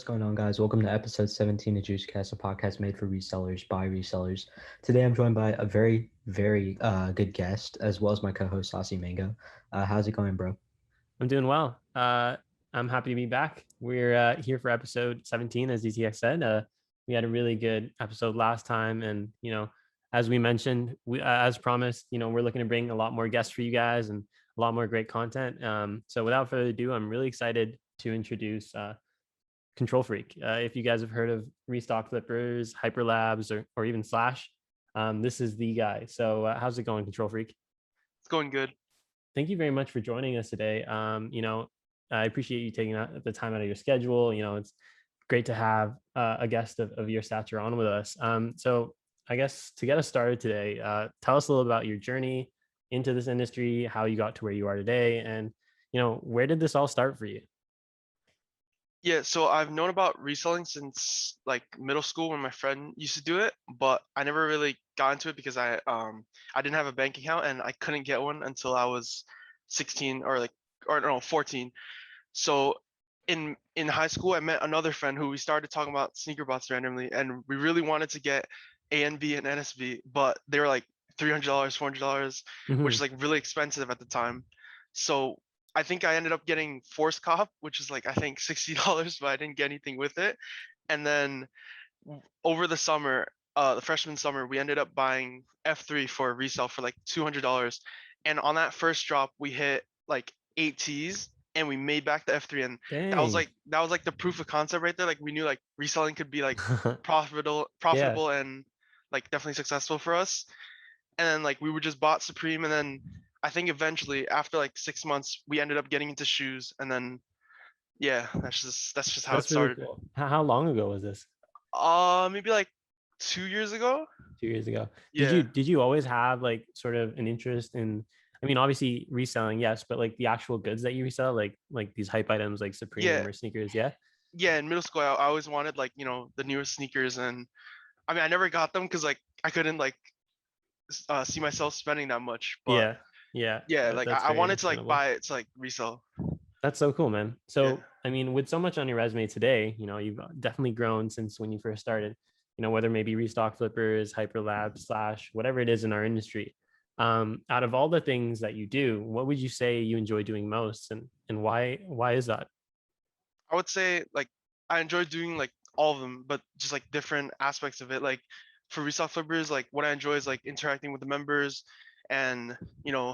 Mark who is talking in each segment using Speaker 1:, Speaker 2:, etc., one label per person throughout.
Speaker 1: going on, guys? Welcome to episode 17 of JuicedCast, a podcast made for resellers by resellers. Today, I'm joined by a very good guest, as well as my co-host, Saucyy Mango. How's it going, bro?
Speaker 2: I'm doing well. I'm happy to be back. We're here for episode 17, as DTX said. We had a really good episode last time, and as we mentioned, as promised, we're looking to bring a lot more guests for you guys and a lot more great content. So without further ado, I'm really excited to introduce Control Freak. If you guys have heard of Restock Flippers, Hyperlabs, or even Slash, this is the guy. So how's it going, Control Freak?
Speaker 3: It's going good.
Speaker 2: Thank you very much for joining us today. I appreciate you taking the time out of your schedule. It's great to have a guest of your stature on with us. So I guess to get us started today, tell us a little about your journey into this industry, how you got to where you are today, and where did this all start for you?
Speaker 3: Yeah, so I've known about reselling since like middle school when my friend used to do it, but I never really got into it because I didn't have a bank account and I couldn't get one until I was 16 or no 14. So in high school I met another friend who we started talking about sneaker bots randomly, and we really wanted to get ANB and NSB, but they were like $300, $400, which is like really expensive at the time. So I think I ended up getting Force Cop, which is like I think $60, but I didn't get anything with it. And then over the summer, the freshman summer, we ended up buying F3 for resale for like $200. And on that first drop, we hit like 8 T's and we made back the F3. And that was
Speaker 2: Dang.
Speaker 3: like the proof of concept right there. Like we knew like reselling could be like profitable and like definitely successful for us. And then like we were just bought Supreme, and then I think eventually after like 6 months we ended up getting into shoes, and then yeah, that's just how it
Speaker 2: That's really
Speaker 3: started.
Speaker 2: cool. How long ago was this?
Speaker 3: Maybe like 2 years ago.
Speaker 2: 2 years ago.
Speaker 3: Yeah.
Speaker 2: Did you always have like sort of an interest in, I mean, obviously reselling, yes, but like the actual goods that you resell, like these hype items like Supreme
Speaker 3: Yeah.
Speaker 2: or sneakers, yeah?
Speaker 3: Yeah, in middle school I always wanted like, the newest sneakers, and I mean I never got them because like I couldn't like see myself spending that much, but
Speaker 2: Yeah. Yeah.
Speaker 3: yeah, like
Speaker 2: That's
Speaker 3: I
Speaker 2: very
Speaker 3: wanted to like
Speaker 2: understandable.
Speaker 3: buy it to like resell.
Speaker 2: That's so cool, man.
Speaker 3: Yeah.
Speaker 2: So, I mean, with so much on your resume today, you've definitely grown since when you first started, whether maybe Restock Flippers, Hyperlabs, Slash, whatever it is in our industry. Out of all the things that you do, what would you say you enjoy doing most, and why is that?
Speaker 3: I would say like I enjoy doing like all of them, but just like different aspects of it. Like for Restock Flippers, like what I enjoy is like interacting with the members and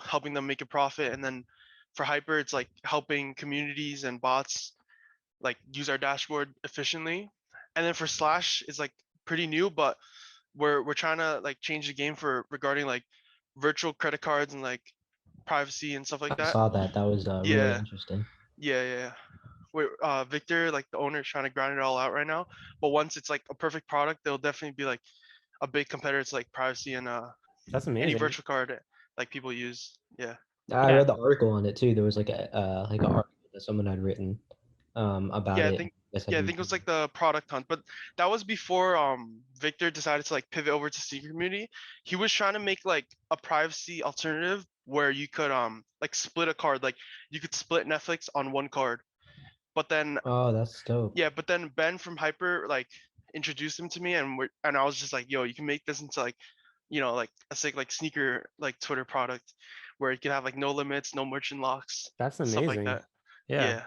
Speaker 3: helping them make a profit. And then for Hyper, it's like helping communities and bots like use our dashboard efficiently. And then for Slash, it's like pretty new, but we're trying to like change the game for regarding like virtual credit cards and like privacy and stuff like
Speaker 1: I
Speaker 3: that.
Speaker 1: saw that. That was really
Speaker 3: Yeah,
Speaker 1: interesting.
Speaker 3: yeah. Where Victor, like the owner, is trying to grind it all out right now. But once it's like a perfect product, they'll definitely be like a big competitor to like privacy and
Speaker 2: That's
Speaker 3: any
Speaker 2: amazing.
Speaker 3: virtual card like people use. Yeah.
Speaker 1: I
Speaker 2: Yeah,
Speaker 1: read the article on it too. There was like an article that someone had written about
Speaker 3: Yeah, I
Speaker 1: it.
Speaker 3: think
Speaker 1: I guess had
Speaker 3: yeah, I think it
Speaker 1: YouTube.
Speaker 3: was like the product hunt, but that was before Victor decided to like pivot over to sneaker community. He was trying to make like a privacy alternative where you could like split a card, like you could split Netflix on one card. But then
Speaker 1: Oh, that's dope.
Speaker 3: yeah, but then Ben from Hyper like introduced him to me, and I was just like, yo, you can make this into like like a sick like sneaker like Twitter product where you can have like no limits, no merchant locks,
Speaker 2: that's
Speaker 3: stuff like
Speaker 2: amazing.
Speaker 3: that.
Speaker 2: Yeah.
Speaker 3: Yeah.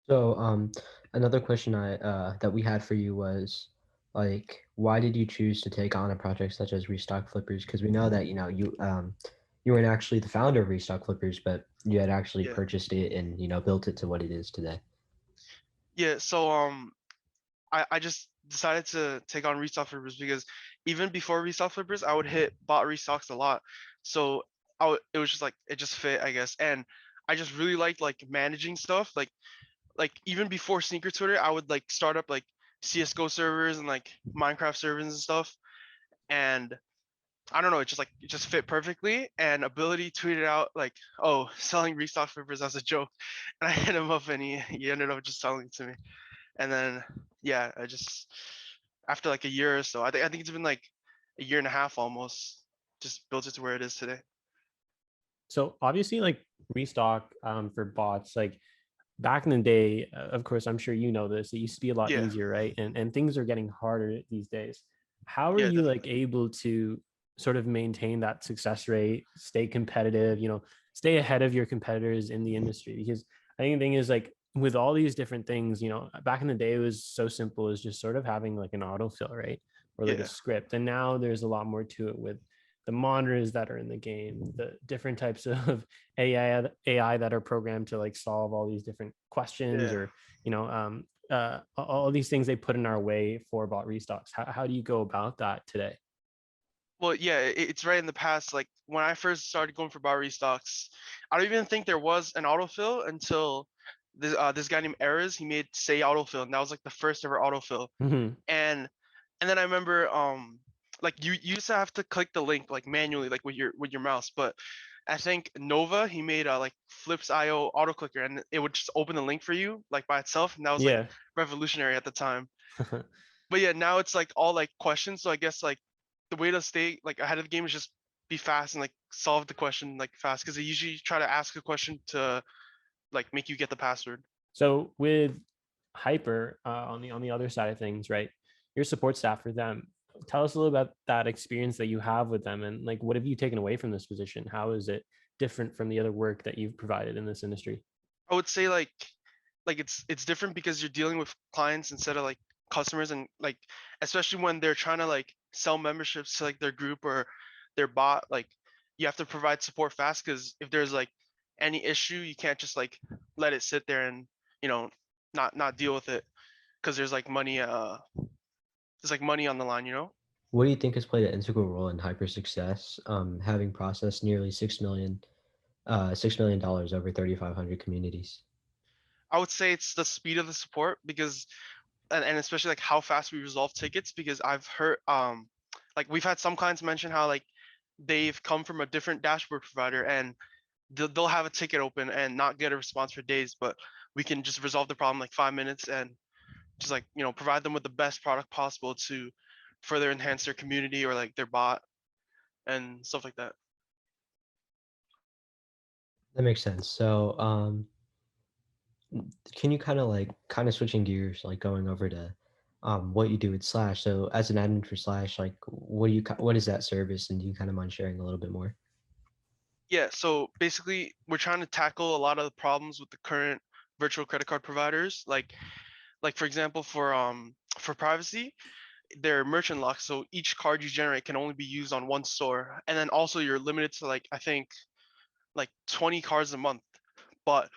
Speaker 1: So, another question that we had for you was like, why did you choose to take on a project such as Restock Flippers? Because we know that you weren't actually the founder of Restock Flippers, but you had actually
Speaker 3: Yeah.
Speaker 1: purchased it and built it to what it is today.
Speaker 3: Yeah. So I just decided to take on restock flippers because even before restock flippers, I would hit bot restocks a lot. So it was just like it just fit, I guess. And I just really liked like managing stuff. Like even before sneaker Twitter, I would like start up like CS:GO servers and like Minecraft servers and stuff. And I don't know, it just fit perfectly. And Ability tweeted out like, "Oh, selling restock flippers as a joke," and I hit him up, and he ended up just selling it to me. And then yeah, I just after like a year or so, I think it's been like a year and a half almost, just built it to where it is today.
Speaker 2: So obviously, like restock for bots, like back in the day, of course, I'm sure you know this, it used to be a lot
Speaker 3: Yeah.
Speaker 2: easier, right? And things are getting harder these days. How are
Speaker 3: Yeah,
Speaker 2: you like
Speaker 3: definitely.
Speaker 2: able to sort of maintain that success rate, stay competitive, stay ahead of your competitors in the industry? Because I think the thing is, like, with all these different things, back in the day, it was so simple as just sort of having like an autofill, right? Or like a
Speaker 3: Yeah.
Speaker 2: script. And now there's a lot more to it with the monitors that are in the game, the different types of AI that are programmed to like solve all these different questions,
Speaker 3: Yeah.
Speaker 2: or all these things they put in our way for bot restocks. How do you go about that today?
Speaker 3: Well, yeah, it's right in the past. Like when I first started going for bar restocks, I don't even think there was an autofill until this guy named Erez. He made Say autofill, and that was like the first ever autofill.
Speaker 2: Hmm.
Speaker 3: And and then I remember like you used to have to click the link like manually, like with your mouse. But I think Nova, he made a like Flips IO auto clicker, and it would just open the link for you like by itself, and that was like
Speaker 2: Yeah.
Speaker 3: revolutionary at the time. But yeah, now it's like all like questions. So I guess like the way to stay like ahead of the game is just be fast and like solve the question like fast, because they usually try to ask a question to like make you get the password.
Speaker 2: So with Hyper, on the other side of things, right? Your support staff for them. Tell us a little about that experience that you have with them, and like, what have you taken away from this position? How is it different from the other work that you've provided in this industry?
Speaker 3: I would say like it's different because you're dealing with clients instead of like customers, and like especially when they're trying to like sell memberships to like their group or their bot, like you have to provide support fast, because if there's like any issue, you can't just like let it sit there and you know not deal with it, because there's like money on the line, you know.
Speaker 1: What do you think has played an integral role in Hyper success, having processed nearly $6 million over 3,500 communities?
Speaker 3: I would say it's the speed of the support, because and especially like how fast we resolve tickets, because I've heard like we've had some clients mention how like they've come from a different dashboard provider, and they'll have a ticket open and not get a response for days, but we can just resolve the problem like 5 minutes, and just like provide them with the best product possible to further enhance their community or like their bot and stuff like that.
Speaker 1: That makes sense. So, can you kind of switching gears, like going over to what you do with Slash? So, as an admin for Slash, like what is that service, and do you kind of mind sharing a little bit more?
Speaker 3: Yeah, so basically we're trying to tackle a lot of the problems with the current virtual credit card providers, like for example for privacy, they're merchant locked, so each card you generate can only be used on one store, and then also you're limited to like I think like 20 cards a month. But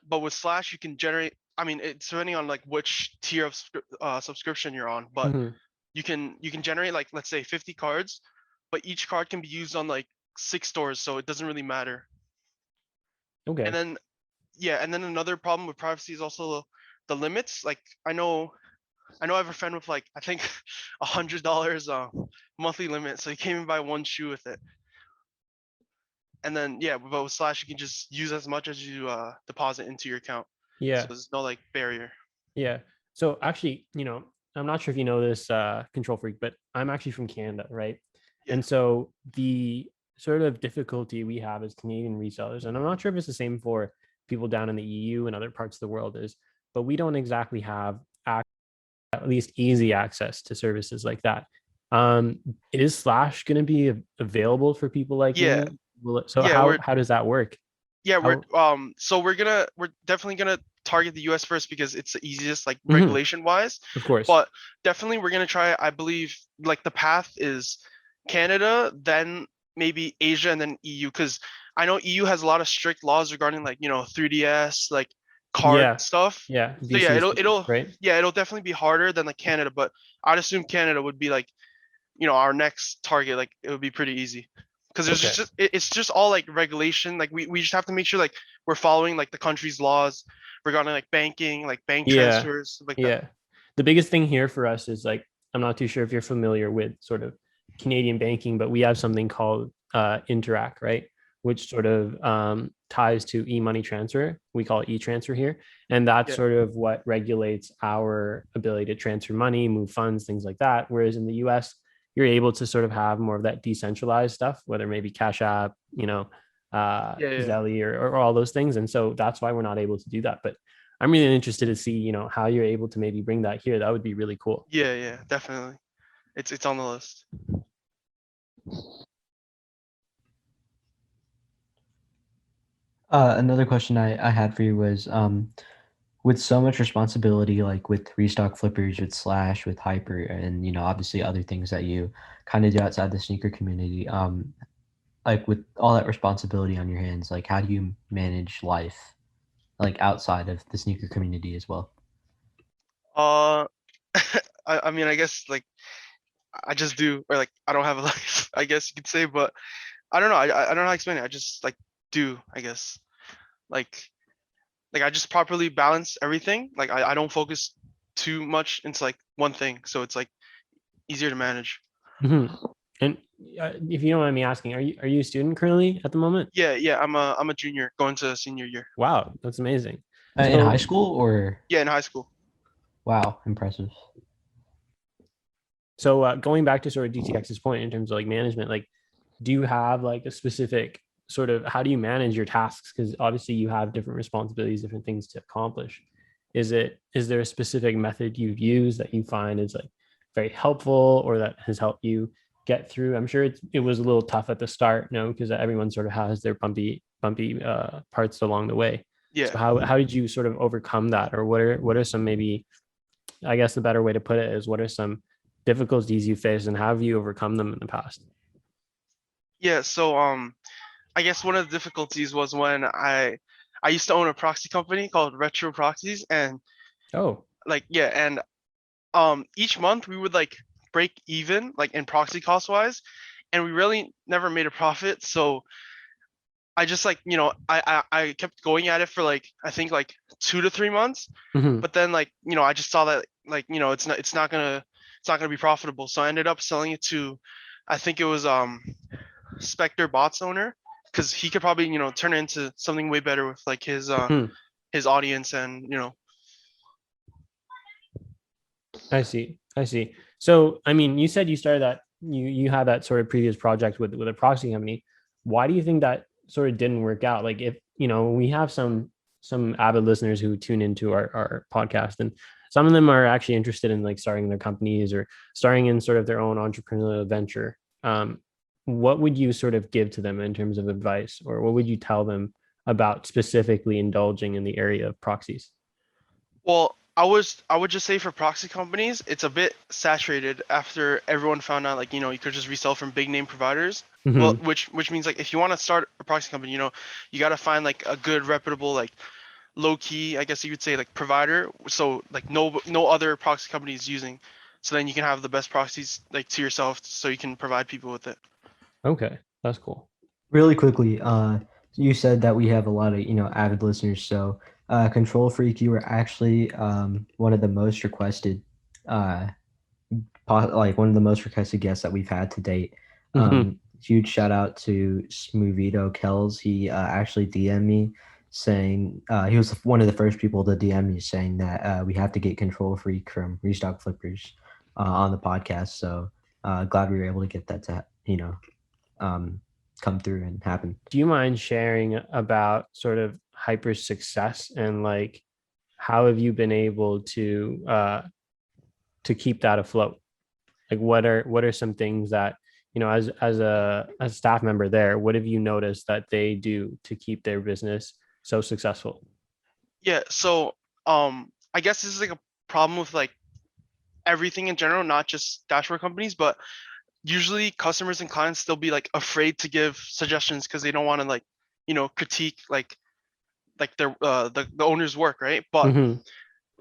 Speaker 3: with Slash you can generate, I mean it's depending on like which tier of subscription you're on, but
Speaker 2: Hmm.
Speaker 3: you can generate like let's say 50 cards, but each card can be used on like 6 stores, so it doesn't really matter. And
Speaker 2: Okay.
Speaker 3: then yeah, and then another problem with privacy is also the limits. Like I know I have a friend with like I think $100 monthly limit, so you can't even buy one shoe with it. And then yeah, but with Slash you can just use as much as you deposit into your account, so
Speaker 2: Yeah.
Speaker 3: there's no like barrier.
Speaker 2: Yeah. So actually, I'm not sure if you know this, control freak, but I'm actually from Canada, right?
Speaker 3: Yeah,
Speaker 2: And so the sort of difficulty we have as Canadian resellers, and I'm not sure if it's the same for people down in the EU and other parts of the world, is, but we don't exactly have at least easy access to services like that. Um, is Slash going to be available for people like
Speaker 3: yeah,
Speaker 2: me? So
Speaker 3: yeah.
Speaker 2: how does that work?
Speaker 3: We're
Speaker 2: How?
Speaker 3: so we're definitely gonna target the US first, because it's the easiest like
Speaker 2: Mhm,
Speaker 3: regulation wise.
Speaker 2: of course.
Speaker 3: But definitely we're gonna try, I believe like the path is Canada, then maybe Asia, and then EU, because I know EU has a lot of strict laws regarding like 3DS like card
Speaker 2: Yeah.
Speaker 3: stuff.
Speaker 2: Yeah.
Speaker 3: So yeah,
Speaker 2: VCs, right?
Speaker 3: it'll definitely be harder than like Canada, but I'd assume Canada would be like our next target. Like it would be pretty easy, because there's
Speaker 2: Okay.
Speaker 3: it's just all like regulation. Like we just have to make sure like we're following like the country's laws regarding like banking, like bank
Speaker 2: Yeah.
Speaker 3: transfers, stuff like that.
Speaker 2: Yeah. The biggest thing here for us is like, I'm not too sure if you're familiar with sort of Canadian banking, but we have something called Interac, right? Which sort of ties to e-money transfer. We call it e-transfer here. And that's
Speaker 3: Yeah,
Speaker 2: sort of what regulates our ability to transfer money, move funds, things like that. Whereas in the US, you're able to sort of have more of that decentralized stuff, whether maybe Cash App,
Speaker 3: Yeah.
Speaker 2: Zelly or all those things. And so that's why we're not able to do that. But I'm really interested to see, how you're able to maybe bring that here. That would be really cool.
Speaker 3: Yeah, definitely. It's on the list.
Speaker 1: Another question I had for you was, with so much responsibility, like with Restock Flippers, with Slash, with Hyper, and obviously other things that you kind of do outside the sneaker community, like with all that responsibility on your hands, like how do you manage life, like outside of the sneaker community as well?
Speaker 3: Uh, I mean, I guess like I just do, or like I don't have a life, I guess you could say, but I don't know. I don't know how to explain it. I just like do, I guess. Like I just properly balance everything. Like I don't focus too much into like one thing, so it's like easier to manage.
Speaker 2: Mm-hmm. And if you don't mind me asking, are you a student currently at the moment?
Speaker 3: Yeah. I'm a junior going to senior year.
Speaker 2: Wow, that's amazing.
Speaker 1: In high
Speaker 2: So
Speaker 1: school or
Speaker 3: Yeah, in high school.
Speaker 1: wow, impressive.
Speaker 2: going back to sort of DTX's point in terms of like management, like do you have like a specific sort of how do you manage your tasks? Because obviously you have different responsibilities, different things to accomplish. Is there a specific method you've used that you find is like very helpful or that has helped you get through? I'm sure it was a little tough at the start, because everyone sort of has their bumpy parts along the way.
Speaker 3: Yeah.
Speaker 2: So how did you sort of overcome that, or what are some, maybe, I guess the better way to put it is, what are some difficulties you face and how have you overcome them in the past?
Speaker 3: Yeah, so I guess one of the difficulties was when I used to own a proxy company called Retro Proxies, and
Speaker 2: Oh.
Speaker 3: like yeah, and each month we would like break even like in proxy cost wise, and we really never made a profit. So I just like I kept going at it for like I think like 2 to 3 months,
Speaker 2: Mm-hmm.
Speaker 3: but then like I just saw that like it's not gonna be profitable. So I ended up selling it to, I think it was Spectre Bots owner, because he could probably turn it into something way better with like his audience and
Speaker 2: I see. So, I mean, you said you started that you had that sort of previous project with a proxy company. Why do you think that sort of didn't work out? Like, if we have some avid listeners who tune into our podcast, and some of them are actually interested in like starting their companies or starting in sort of their own entrepreneurial venture. What would you sort of give to them in terms of advice, or what would you tell them about specifically indulging in the area of proxies?
Speaker 3: well, I would just say for proxy companies, it's a bit saturated after everyone found out like you could just resell from big name providers. Well,
Speaker 2: Mm-hmm.
Speaker 3: which means like if you want to start a proxy company, you got to find like a good reputable like low key, I guess you could say, like provider. So like no other proxy company is using. So then you can have the best proxies like to yourself, so you can provide people with it.
Speaker 2: Okay, that's cool.
Speaker 1: Really quickly, you said that we have a lot of avid listeners. So, Control Freak, you were actually one of the most requested, uh, like one of the most requested guests that we've had to date.
Speaker 2: Mm-hmm.
Speaker 1: Huge shout out to Smoovito Kells. He actually DM'd me saying he was one of the first people to DM me saying that we have to get Control Freak from Restock Flippers on the podcast. So glad we were able to get that to um, come through and happen.
Speaker 2: Do you mind sharing about sort of Hyper's success and like how have you been able to keep that afloat? Like what are some things that as a staff member there, what have you noticed that they do to keep their business so successful?
Speaker 3: Yeah. So I guess this is like a problem with like everything in general, not just dashboard companies, but usually customers and clients they'll be like afraid to give suggestions because they don't want to like critique like their the owner's work, right? But
Speaker 2: Mm-hmm.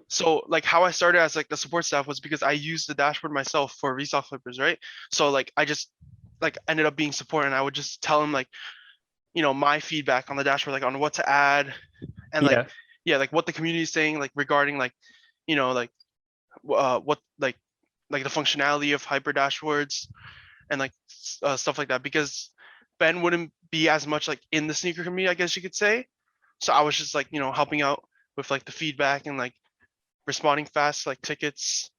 Speaker 3: so like how I started as like the support staff was because I used the dashboard myself for Restock Flippers, right? So like I just like ended up being support, and I would just tell them like my feedback on the dashboard, like on what to add, and like
Speaker 2: Yeah.
Speaker 3: yeah, like what the community is saying like regarding like like what like the functionality of hyper dashboards and like stuff like that, because Ben wouldn't be as much like in the sneaker community, I guess you could say. So I was just like helping out with like the feedback and like responding fast like tickets.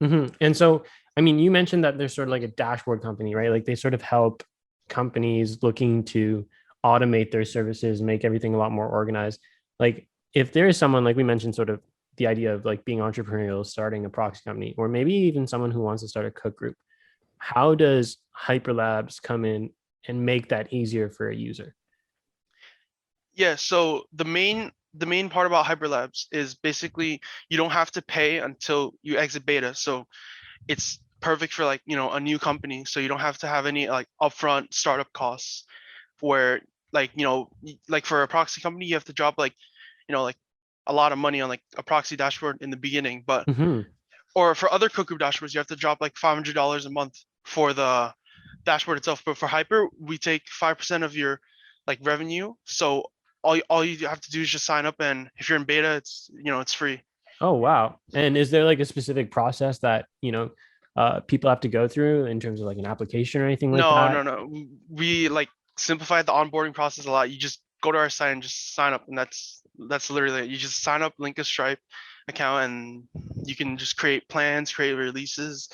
Speaker 2: Mm-hmm. And so, I mean, you mentioned that there's sort of like a dashboard company, right? Like they sort of help companies looking to automate their services, make everything a lot more organized. Like if there is someone, like we mentioned, sort of the idea of like being entrepreneurial, starting a proxy company, or maybe even someone who wants to start a cook group, how does Hyperlabs come in and make that easier for a user?
Speaker 3: Yeah, so the main part about Hyperlabs is basically you don't have to pay until you exit beta. So it's perfect for like, a new company. So you don't have to have any like upfront startup costs where like, like for a proxy company, you have to drop like, like a lot of money on like a proxy dashboard in the beginning. But
Speaker 2: Mm-hmm.
Speaker 3: or for other cook group dashboards, you have to drop like $500 a month for the dashboard itself. But for Hyper, we take 5% of your like revenue. So all you have to do is just sign up, and if you're in beta, it's free.
Speaker 2: Oh, wow. And is there like a specific process that, people have to go through in terms of like an application or anything like
Speaker 3: No,
Speaker 2: that?
Speaker 3: no, no. We like simplified the onboarding process a lot. You just go to our site and just sign up, and that's literally it. You just sign up, link a Stripe account, and you can just create plans, create releases,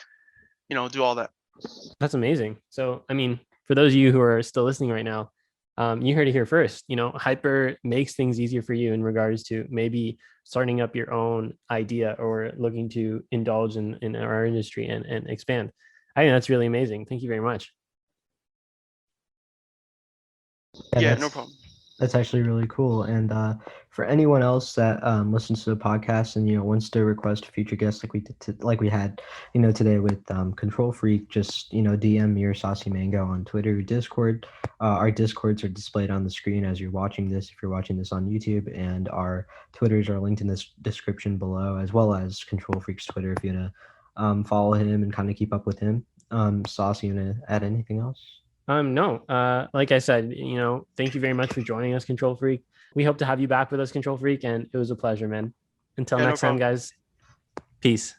Speaker 3: do all that.
Speaker 2: That's amazing. So, I mean, for those of you who are still listening right now, you heard it here first. Hyper makes things easier for you in regards to maybe starting up your own idea or looking to indulge in our industry and expand. I think that's really amazing. Thank you very much.
Speaker 1: Yeah,
Speaker 3: Yeah, no problem.
Speaker 1: that's actually really cool. And for anyone else that listens to the podcast and wants to request a future guest like we did like we had today with Control Freak, just DM me or Saucyy Mango on Twitter or Discord. Our Discords are displayed on the screen as you're watching this if you're watching this on YouTube, and our Twitters are linked in this description below, as well as Control Freak's Twitter if you want to follow him and kind of keep up with him. Saucyy, you want to add anything else?
Speaker 2: No, like I said, thank you very much for joining us, Control Freak. We hope to have you back with us, Control Freak, and it was a pleasure, man. Until
Speaker 3: Yeah, no
Speaker 2: next time,
Speaker 3: problem.
Speaker 2: guys. Peace.